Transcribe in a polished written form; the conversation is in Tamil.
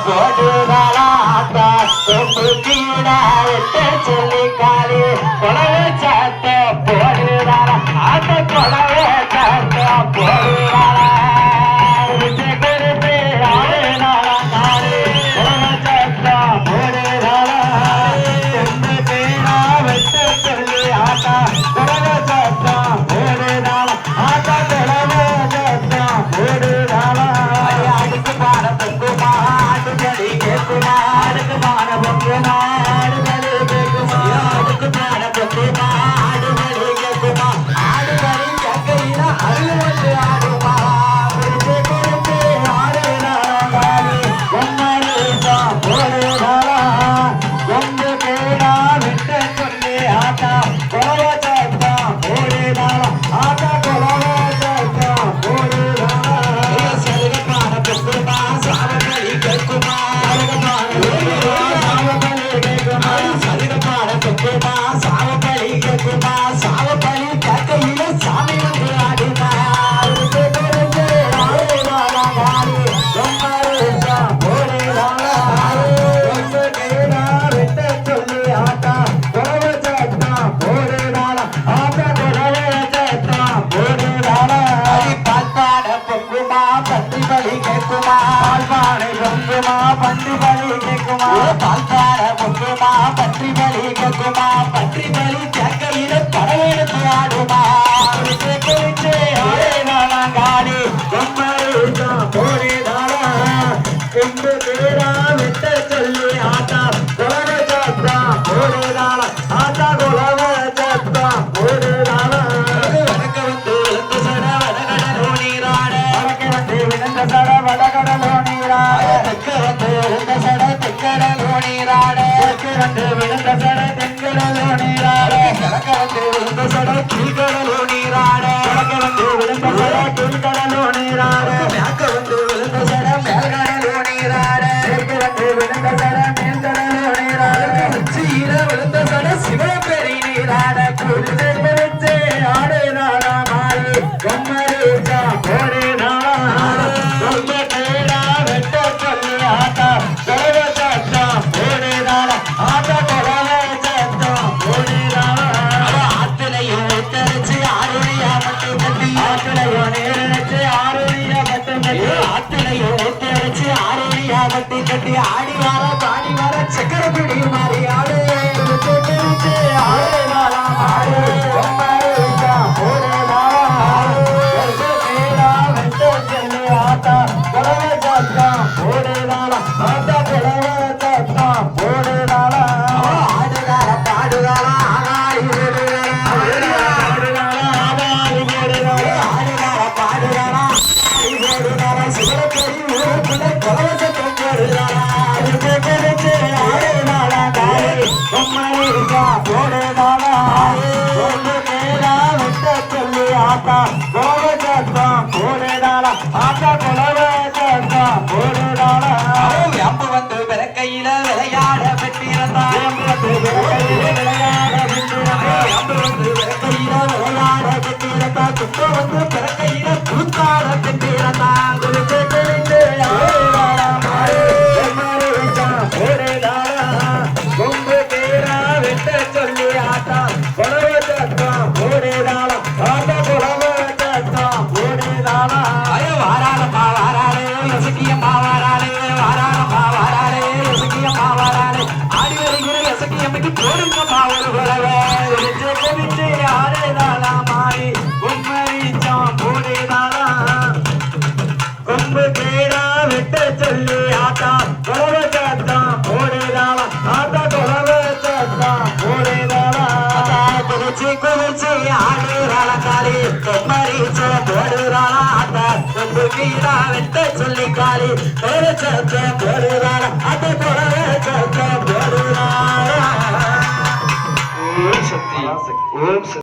போடுறாளாத்தா கொம்பு கீழ விட்டு சொல்லி காலி கொலவை சாத்த போடுறாளா ஆத்த கொலவை சாத்த போடுறாளா குறித்து ஆடுனாளா காலி கொலவை சாத்த போடுறாளா கொம்பு கீழ விட்டு சொல்லி ஆத்தா கொலவை சாத்த போடுறாளா ஆத்தா கொலவை சாத்த போடுறாளா அதுக்கு பாட பொங்குமா ஆடுகளி கேட்குமா அதுக்கு பாட பொங்குமா ஆடுகளி கேட்குமா அதுக்கு பாட பொங்குமா ஆடுகளி கேட்குமா ஆடுகளி கேட்கையில அருள் வந்து ஆடுமா குறித்து குறித்து ஆடுனாளி பொம்மரேசா போடுறாளா கொம்பு கேடா விட்டு சொல்லி ஆட்டா கொலவ சாத்தா போடுறாளா ஆட்டா கொலவ சாத்தா போடுறாளா சருக பாட பொங்குமா சாவகளி கேட்குமா சாவப்பழி கக்கையில சாமி வந்து ஆடுமா சொல்லி ஆட்டா கொலவ சாத்தா போடுறாளா ஆட்டா கொலவ சாத்தா போடுறாளா பால்பாட பொங்குமா பத்தி பலி கேட்குமா பால்பாடை பொங்குமா பத்தி பலி கேட்குமா பால்பாட பொங்குமா பற்றி பலி கேட்குமா பற்றி பலி கேட்கையில படவெடுத்து ஆடுமா குறித்து குறித்து ஆடுனாளாங்காடி பொம்மரேசா போடுறாளா கொம்பு பேரா விட்ட சொல்லி ஆட்டா கொலவ சாத்தா போடுறாளா ஆட்டா கொலவ சாத்தா போடுறாளா வடக்க வந்து விழுந்த சட வடகடலோ நீராட வடக்க வந்து விழுந்த சட வடகடலோ நீராட தெற்க வந்து விழுந்த சட தெற்கடலோ நீராட தெற்க வந்து விழுந்த சட தெற்கடலோ நீராட கிழக்க வந்து விழுந்த சட கீழ்கடலோ நீராட கிழக்க வந்து விழுந்த சட கீழ்கடலோ நீராட மேற்க வந்து விழுந்த சட மேல்கடலோ நீராட மேற்கு வந்து விழுந்த சட மேல்கடலோ நீராட உச்சியில விழுந்த சட சிவபெரி நீராட குறித்து குறித்து ஆடுனாளா மாறி பொம்மரேசா போடுறாளா ரொம்ப கேடா வெட்ட சொல்லி ஆட்டா கொலவ சாத்தா போடுறாளா ஆட்டா கொலவ சாத்தா போடுறாளா ஆத்திலையும் உத்தரிச்சு ஆறுடியா மட்டும் கட்டி ஆத்திலையும் நேரடிச்சு ஆறுடியா மட்டும் கட்டி ஆத்திலையும் உத்தரிச்சு ஆறுடியா மட்டும் கட்டி ஆடி வார பாடி வார சக்கர பிடி மாறி ஆடு குறித்து ஆடுனாளா மாறு பொம்மரேசா போடுறாளா ரொம்ப கேடா வெட்ட சொல்லி ஆட்டா கொலவ சாத்தா போடுறாளா ஆட்டா கொலவ சாத்தா போடுறாளா ஆடுகால பாடுகாலா ஆகாரி போடுறாளா ஆகாரி போடுறாளா ஆடுகால பாடுகாலா ஆகாரி போடுறாளா சிவபெரி ஊருக்குள்ள கொலவ சத்தம் போடுறாளா அதுக்கு குறித்து ஆடுனாளா காரி பொம்மரேசா போடுறாளா கொண்டு கேடா விட்ட சொல்லி ஆட்டா கொலவ சாத்தா போடுறாளா ஆட்டா கொலவ சாத்தா போடுறாளா அம்பு வந்து பிறக்கையில விளையாட பெற்றிருந்தா அம்பு வந்து பிறக்கையில விளையாட பெற்றிருந்தா குப்பை வந்து பிறக்கையில கூத்தாட பெற்றிருந்தா குறித்து குறித்து ஆடுறாளா மாறு பொம்மரேசா போடுறாளா கொம்பு கேடா விட்ட சொல்லி ஆட்டா கொலவ சாத்தா போடுறாளா ஆட்டா கொலவ சாத்தா போடுறாளா வாராளம்மா வாராளே இசக்கியம்மா வாராளே வாராளம்மா வாராளே இசக்கியம்மா வாராளே ஆடி வருகிற இசக்கியம்மைக்கு போடுங்கம்மா ஒரு உறவை குறித்து குறித்து ஆடுறாளா மாறி பொம்மரேசா போடுறாளா கொம்பு கேடா விட்ட சொல்லி ஆட்டா கொலவ சாத்தா போடுறாளா ஆட்டா கொலவ சாத்தா போடுறாளா குறிச்சு குறிச்சு ஆடுறாளா காளி பொம்மரேசா போடுறாளா ஆட்டா கொம்பு கேடா விட்ட சொல்லி காளி கொலவ சாத்தா போடுறாளா ஆட்டா கொலவ சாத்தா போடுறாளா ஓம் சக்தி ஓம் சக்தி